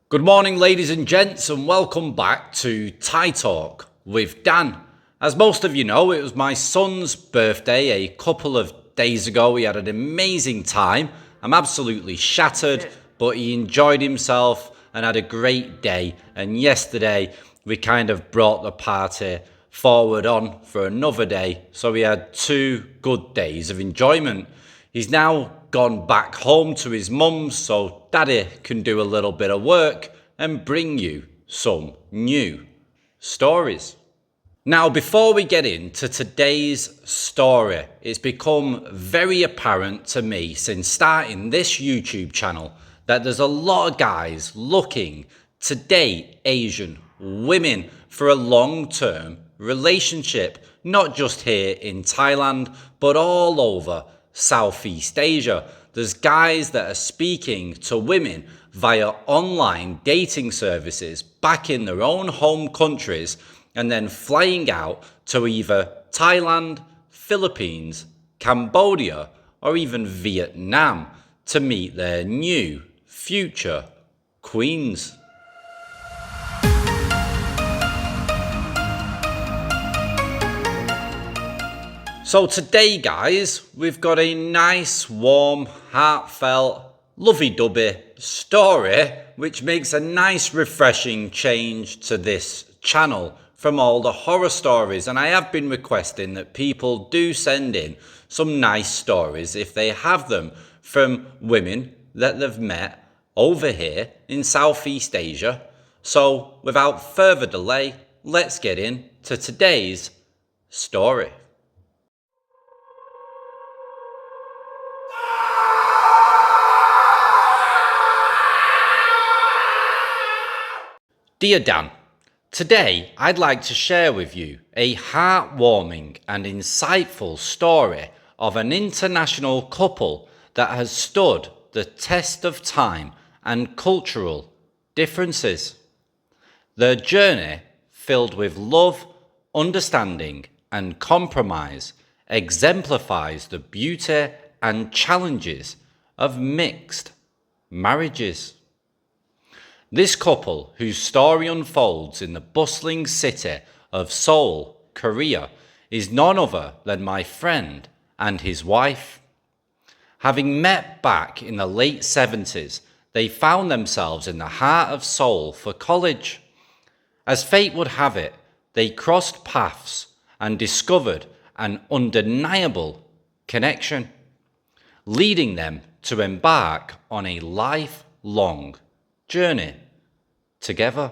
Good morning, ladies and gents, and welcome back to Thai Talk with Dan. As most of you know, it was my son's birthday a couple of days ago. He had an amazing time. I'm absolutely shattered, but he enjoyed himself and had a great day. And yesterday, we kind of brought the party forward on for another day. So we had 2 good days of enjoyment. He's now gone back home to his mum's, so Daddy can do a little bit of work and bring you some new stories. Now, before we get into today's story, it's become very apparent to me since starting this YouTube channel that there's a lot of guys looking to date Asian women for a long-term relationship, not just here in Thailand, but all over Southeast Asia. There's guys that are speaking to women via online dating services back in their own home countries and then flying out to either Thailand, Philippines, Cambodia, or even Vietnam to meet their new future queens. So today, guys, we've got a nice, warm, heartfelt, lovey-dovey story which makes a nice, refreshing change to this channel from all the horror stories. And I have been requesting that people do send in some nice stories if they have them from women that they've met over here in Southeast Asia. So without further delay, let's get into today's story. Dear Dan, today I'd like to share with you a heartwarming and insightful story of an international couple that has stood the test of time and cultural differences. Their journey, filled with love, understanding, and compromise, exemplifies the beauty and challenges of mixed marriages. This couple, whose story unfolds in the bustling city of Seoul, Korea, is none other than my friend and his wife. Having met back in the late 70s, they found themselves in the heart of Seoul for college. As fate would have it, they crossed paths and discovered an undeniable connection, leading them to embark on a lifelong journey together.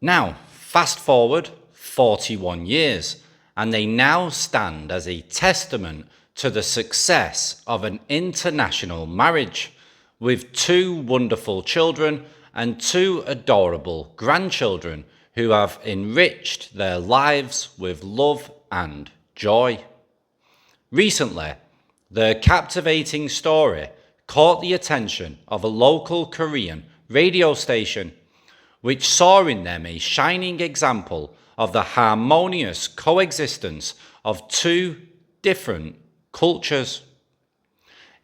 Now, fast forward 41 years, and they now stand as a testament to the success of an international marriage with 2 wonderful children and 2 adorable grandchildren who have enriched their lives with love and joy. Recently, their captivating story caught the attention of a local Korean radio station, which saw in them a shining example of the harmonious coexistence of 2 different cultures.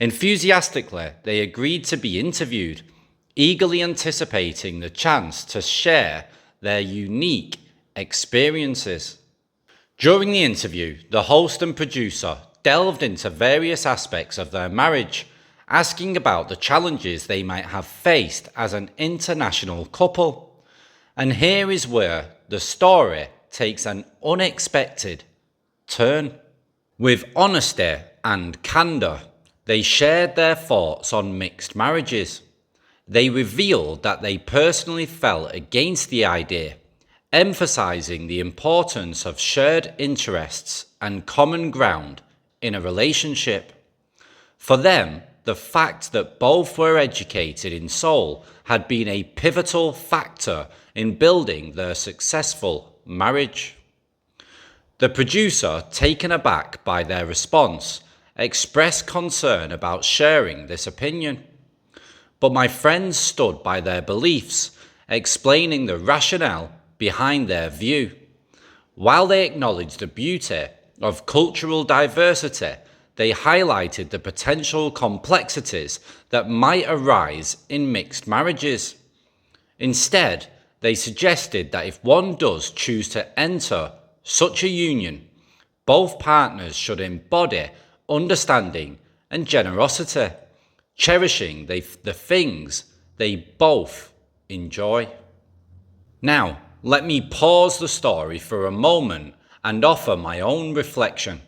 Enthusiastically, they agreed to be interviewed, eagerly anticipating the chance to share their unique experiences. During the interview, the host and producer delved into various aspects of their marriage, asking about the challenges they might have faced as an international couple. And here is where the story takes an unexpected turn. With honesty and candor, they shared their thoughts on mixed marriages. They revealed that they personally felt against the idea, emphasizing the importance of shared interests and common ground in a relationship. For them, the fact that both were educated in Seoul had been a pivotal factor in building their successful marriage. The producer, taken aback by their response, expressed concern about sharing this opinion. But my friends stood by their beliefs, explaining the rationale behind their view. While they acknowledged the beauty of cultural diversity, they highlighted the potential complexities that might arise in mixed marriages. Instead, they suggested that if one does choose to enter such a union, both partners should embody understanding and generosity, cherishing the things they both enjoy. Now, let me pause the story for a moment and offer my own reflection.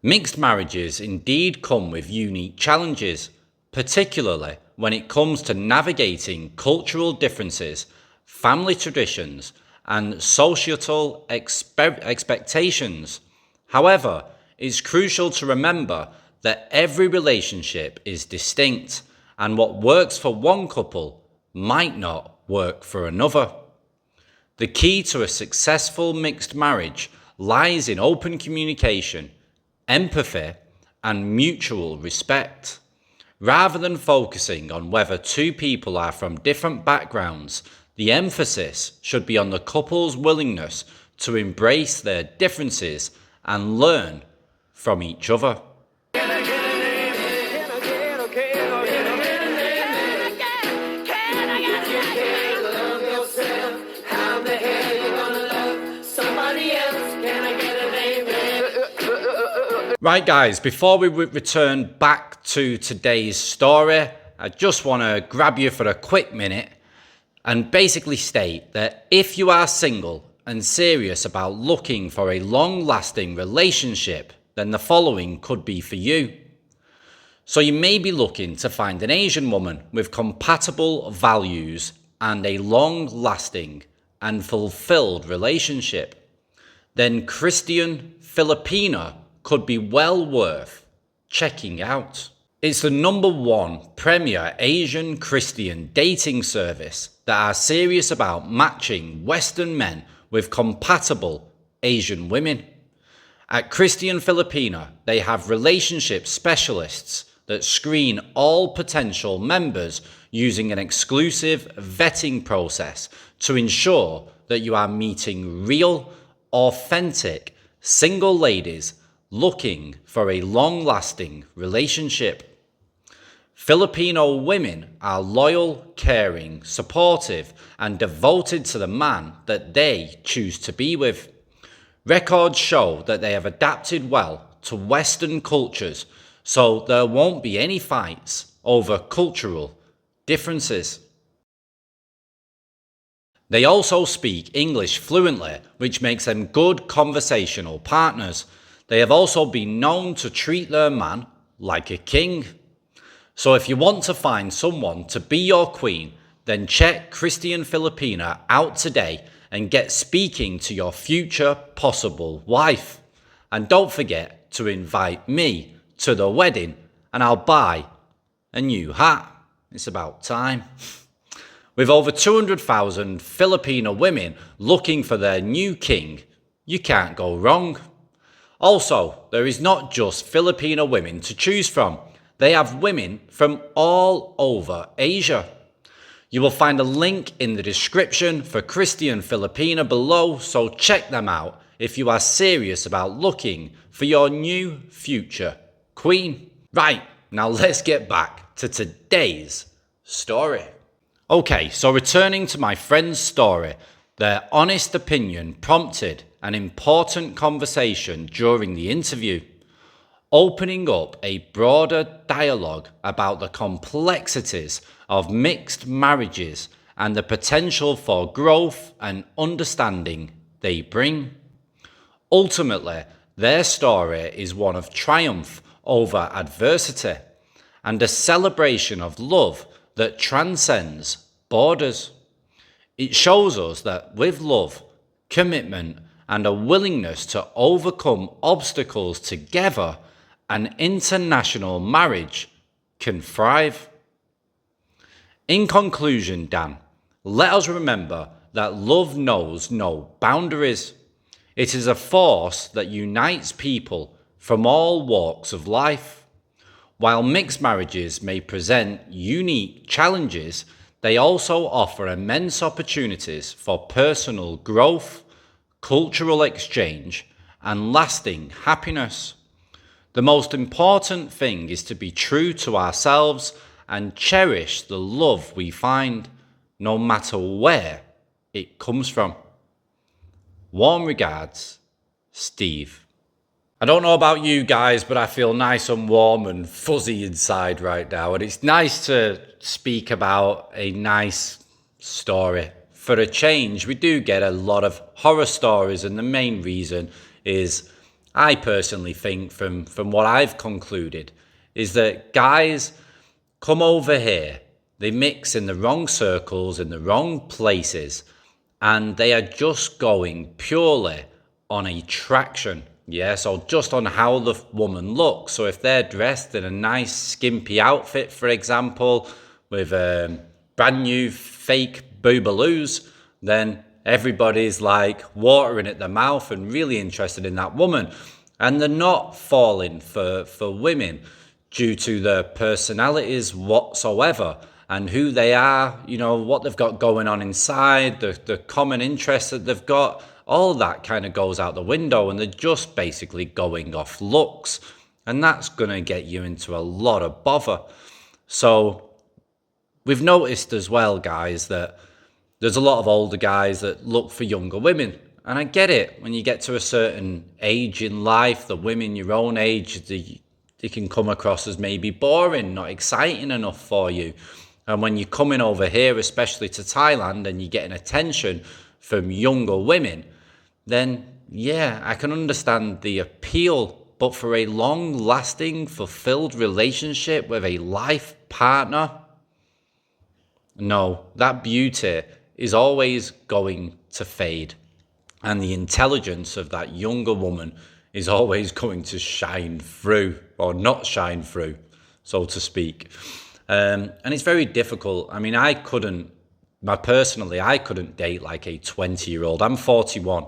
Mixed marriages indeed come with unique challenges, particularly when it comes to navigating cultural differences, family traditions, and societal expectations. However, it's crucial to remember that every relationship is distinct, and what works for one couple might not work for another. The key to a successful mixed marriage lies in open communication, empathy, and mutual respect. Rather than focusing on whether two people are from different backgrounds, the emphasis should be on the couple's willingness to embrace their differences and learn from each other. Right guys, before we return back to today's story, I just want to grab you for a quick minute and basically state that if you are single and serious about looking for a long-lasting relationship, then the following could be for you. So you may be looking to find an Asian woman with compatible values and a long-lasting and fulfilled relationship. Then Christian Filipina could be well worth checking out. It's the #1 premier Asian Christian dating service that are serious about matching Western men with compatible Asian women. At Christian Filipina, they have relationship specialists that screen all potential members using an exclusive vetting process to ensure that you are meeting real, authentic, single ladies looking for a long-lasting relationship. Filipino women are loyal, caring, supportive, and devoted to the man that they choose to be with. Records show that they have adapted well to Western cultures, so there won't be any fights over cultural differences. They also speak English fluently, which makes them good conversational partners. They have also been known to treat their man like a king. So if you want to find someone to be your queen, then check Christian Filipina out today and get speaking to your future possible wife. And don't forget to invite me to the wedding and I'll buy a new hat. It's about time. With over 200,000 Filipino women looking for their new king, you can't go wrong. Also, there is not just Filipino women to choose from. They have women from all over Asia. You will find a link in the description for Christian Filipina below, so check them out if you are serious about looking for your new future queen. Right, now let's get back to today's story. Okay, so returning to my friend's story, their honest opinion prompted an important conversation during the interview, opening up a broader dialogue about the complexities of mixed marriages and the potential for growth and understanding they bring. Ultimately, their story is one of triumph over adversity and a celebration of love that transcends borders. It shows us that with love, commitment, and a willingness to overcome obstacles together, an international marriage can thrive. In conclusion, Dan, let us remember that love knows no boundaries. It is a force that unites people from all walks of life. While mixed marriages may present unique challenges, they also offer immense opportunities for personal growth, cultural exchange, and lasting happiness. The most important thing is to be true to ourselves and cherish the love we find, no matter where it comes from. Warm regards, Steve. I don't know about you guys, but I feel nice and warm and fuzzy inside right now. And it's nice to speak about a nice story. For a change, we do get a lot of horror stories, and the main reason is, I personally think, from what I've concluded, is that guys come over here, they mix in the wrong circles, in the wrong places, and they are just going purely on attraction. Yeah, so just on how the woman looks. So if they're dressed in a nice skimpy outfit, for example, with brand new fake boobaloos, then everybody's like watering at the mouth and really interested in that woman. And they're not falling for women due to their personalities whatsoever and who they are, you know, what they've got going on inside, the common interests that they've got. All that kind of goes out the window, and they're just basically going off looks. And that's going to get you into a lot of bother. So we've noticed as well, guys, that there's a lot of older guys that look for younger women. And I get it. When you get to a certain age in life, the women your own age, they can come across as maybe boring, not exciting enough for you. And when you're coming over here, especially to Thailand, and you're getting attention from younger women, then yeah, I can understand the appeal. But for a long-lasting, fulfilled relationship with a life partner, no, that beauty is always going to fade. And the intelligence of that younger woman is always going to shine through, or not shine through, so to speak. And it's very difficult. I mean, I couldn't date like a 20-year-old. I'm 41.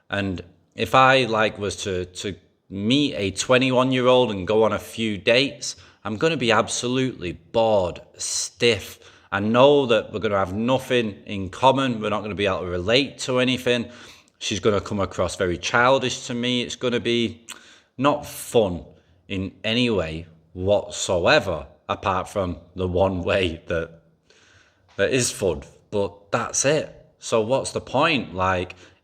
And if I was to meet a 21-year-old and go on a few dates, I'm going to be absolutely bored, stiff. I know that we're going to have nothing in common. We're not going to be able to relate to anything. She's going to come across very childish to me. It's going to be not fun in any way whatsoever, apart from the one way that is fun. But that's it. So what's the point?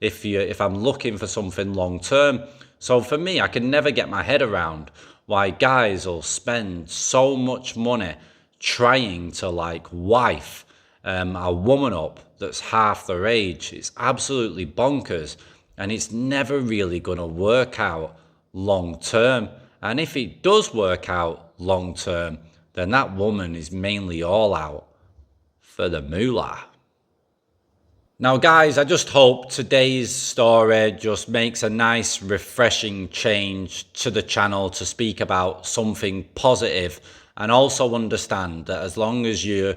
If I'm looking for something long term. So for me, I can never get my head around why guys will spend so much money trying to wife a woman up that's half their age. It's absolutely bonkers, and it's never really going to work out long term. And if it does work out long term, then that woman is mainly all out for the moolah. Now, guys, I just hope today's story just makes a nice, refreshing change to the channel to speak about something positive, and also understand that as long as you're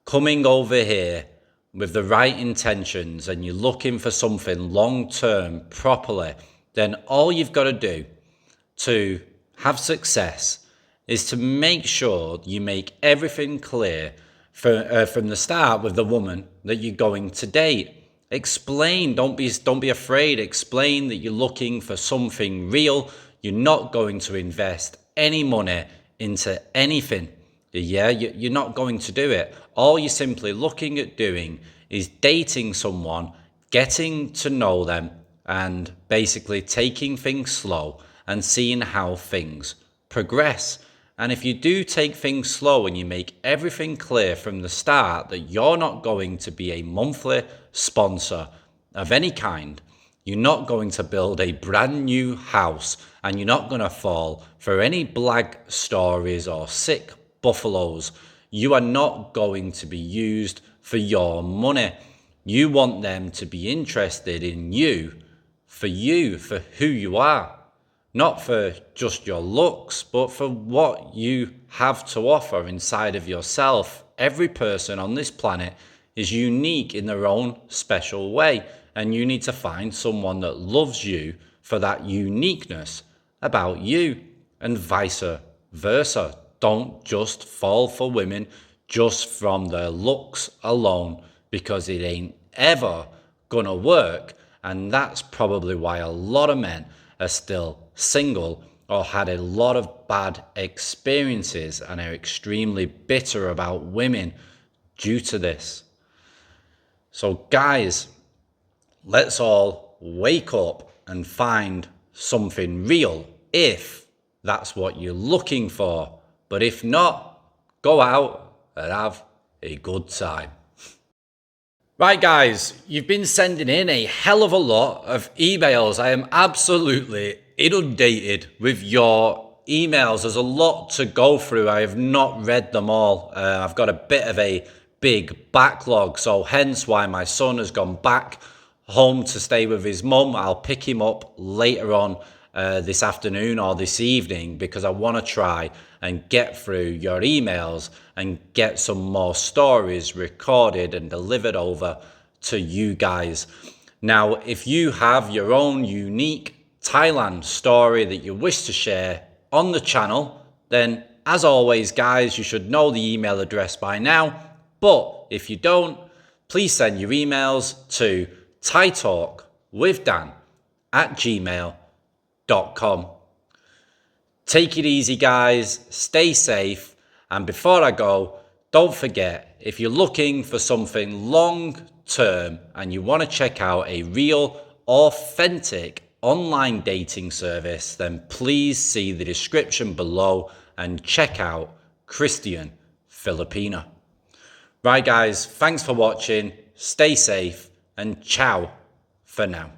coming over here with the right intentions and you're looking for something long-term properly, then all you've got to do to have success is to make sure you make everything clear from the start with the woman that you're going to date. Explain, don't be afraid. Explain that you're looking for something real. You're not going to invest any money into anything. Yeah, you're not going to do it. All you're simply looking at doing is dating someone, getting to know them, and basically taking things slow and seeing how things progress. And if you do take things slow and you make everything clear from the start that you're not going to be a monthly sponsor of any kind, you're not going to build a brand new house, and you're not going to fall for any blag stories or sick buffaloes, you are not going to be used for your money. You want them to be interested in you, for who you are. Not for just your looks, but for what you have to offer inside of yourself. Every person on this planet is unique in their own special way, and you need to find someone that loves you for that uniqueness about you, and vice versa. Don't just fall for women just from their looks alone, because it ain't ever gonna work. And that's probably why a lot of men are still single, or had a lot of bad experiences and are extremely bitter about women due to this. So guys, let's all wake up and find something real if that's what you're looking for. But if not, go out and have a good time. Right guys, you've been sending in a hell of a lot of emails. I am absolutely inundated with your emails. There's a lot to go through. I have not read them all. I've got a bit of a big backlog, so hence why my son has gone back home to stay with his mum. I'll pick him up later on this afternoon or this evening because I want to try and get through your emails and get some more stories recorded and delivered over to you guys. Now, if you have your own unique Thailand story that you wish to share on the channel, then as always, guys, you should know the email address by now. But if you don't, please send your emails to thaitalkwithdan@gmail.com. Take it easy, guys. Stay safe. And before I go, don't forget, if you're looking for something long term and you want to check out a real, authentic online dating service, then please see the description below and check out Christian Filipina. Right, guys, thanks for watching. Stay safe and ciao for now.